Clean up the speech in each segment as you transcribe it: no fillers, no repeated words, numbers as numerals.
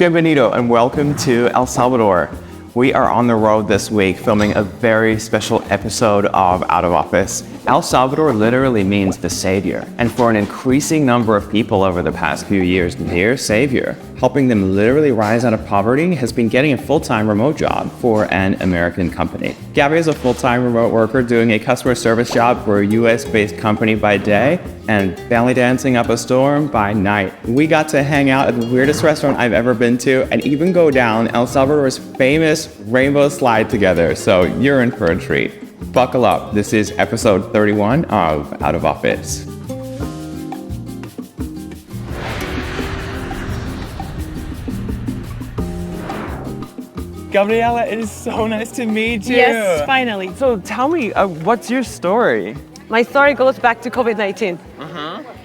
Bienvenido and welcome to El Salvador. We are on the road this week filming a very special episode of Out of Office. El Salvador literally means the savior, and for an increasing number of people over the past few years, their savior, helping them literally rise out of poverty, has been getting a full-time remote job for an American company. Gabi is a full-time remote worker doing a customer service job for a US-based company by day and belly dancing up a storm by night. We got to hang out at the weirdest restaurant I've ever been to and even go down El Salvador's famous rainbow slide together, so you're in for a treat. Buckle up, this is episode 31 of Out of Office. Gabriela, it is so nice to meet you. Yes, finally. So tell me, what's your story? My story goes back to COVID-19.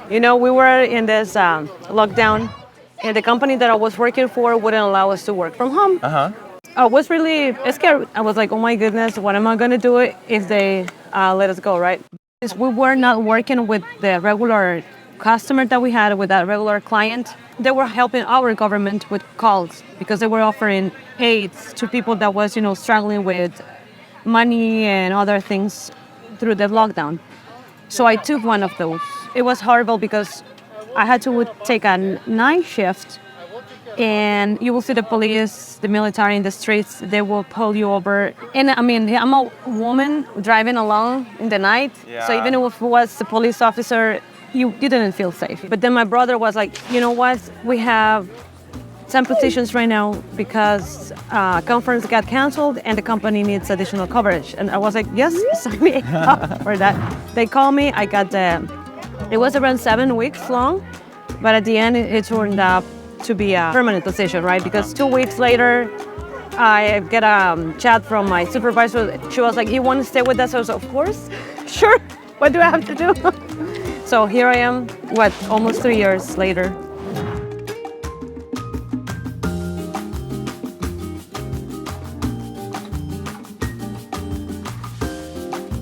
You know, we were in this lockdown, and the company that I was working for wouldn't allow us to work from home. I was really scared. I was like, oh my goodness, what am I going to do if they let us go, right? We were not working with the regular customer that we had, with that regular client. They were helping our government with calls because they were offering aids to people that was, struggling with money and other things through the lockdown. So I took one of those. It was horrible because I had to take a night shift, and you will see the police, the military in the streets. They will pull you over. And I mean, I'm a woman driving alone in the night. Yeah. So even if it was the police officer, you didn't feel safe. But then my brother was like, you know what? We have some positions right now because conference got canceled and the company needs additional coverage. And I was like, yes, sign me up for that. They called me. I got it was around 7 weeks long, but at the end it turned out to be a permanent position, right? Because 2 weeks later, I get a chat from my supervisor. She was like, you want to stay with us? I was like, of course, sure. What do I have to do? So here I am, almost 3 years later.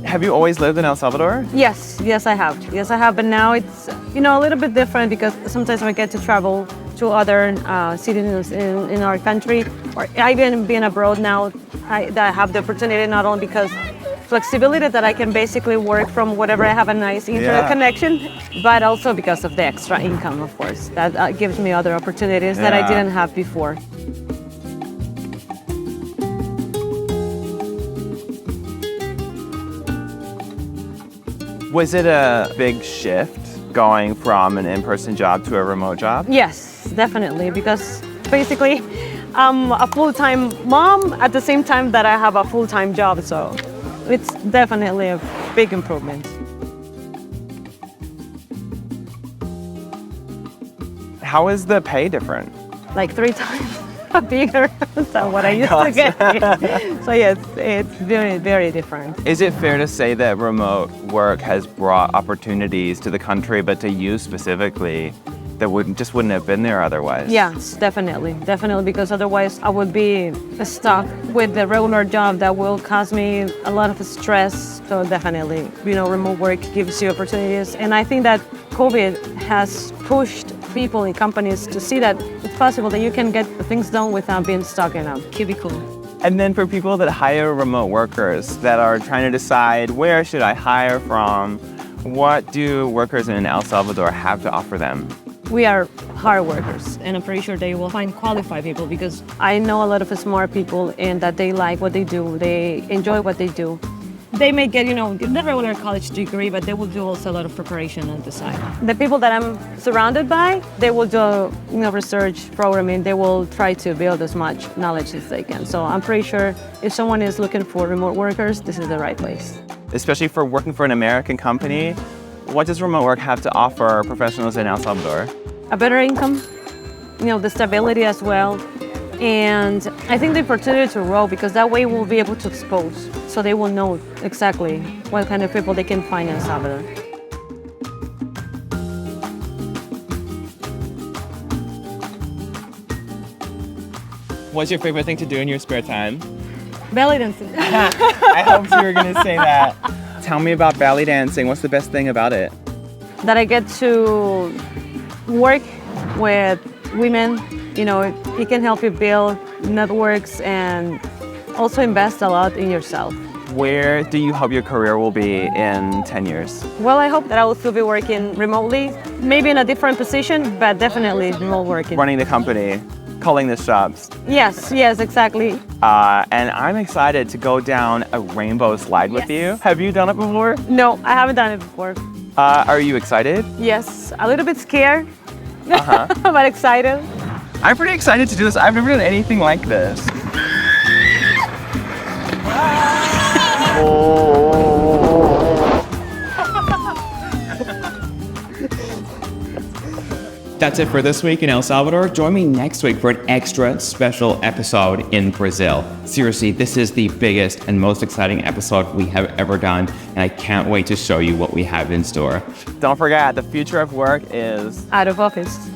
Have you always lived in El Salvador? Yes, I have. But now it's, a little bit different because sometimes I get to travel to other cities in our country, or even being abroad now. I have the opportunity not only because flexibility that I can basically work from whatever I have a nice internet connection, but also because of the extra income, of course. That gives me other opportunities that I didn't have before. Was it a big shift going from an in-person job to a remote job? Yes, definitely, because basically I'm a full-time mom at the same time that I have a full-time job, so it's definitely a big improvement. How is the pay different? Like 3 times bigger than what I used to get. So yes, it's very, very different. Is it fair to say that remote work has brought opportunities to the country, but to you specifically, that wouldn't have been there otherwise? Yes, definitely, because otherwise I would be stuck with the regular job that will cause me a lot of stress. So definitely, remote work gives you opportunities, and I think that COVID has pushed people in companies to see that it's possible that you can get things done without being stuck in a cubicle. And then for people that hire remote workers that are trying to decide where should I hire from, what do workers in El Salvador have to offer them? We are hard workers, and I'm pretty sure they will find qualified people because I know a lot of smart people and that they like what they do, they enjoy what they do. They may get, the regular college degree, but they will do also a lot of preparation on the side. The people that I'm surrounded by, they will do, research, programming. They will try to build as much knowledge as they can. So I'm pretty sure if someone is looking for remote workers, this is the right place. Especially for working for an American company, what does remote work have to offer professionals in El Salvador? A better income, the stability as well. And I think the opportunity to grow, because that way we'll be able to expose, so they will know exactly what kind of people they can find in El Salvador. What's your favorite thing to do in your spare time? Belly dancing. I hoped you were going to say that. Tell me about belly dancing. What's the best thing about it? That I get to work with women it can help you build networks and also invest a lot in yourself. Where do you hope your career will be in 10 years? Well, I hope that I will still be working remotely, maybe in a different position, but definitely remote working. Running the company, calling the shots. Yes, exactly. And I'm excited to go down a rainbow slide with you. Have you done it before? No, I haven't done it before. Are you excited? Yes, a little bit scared, but excited. I'm pretty excited to do this. I've never done anything like this. That's it for this week in El Salvador. Join me next week for an extra special episode in Brazil. Seriously, this is the biggest and most exciting episode we have ever done, and I can't wait to show you what we have in store. Don't forget, the future of work is Out of office.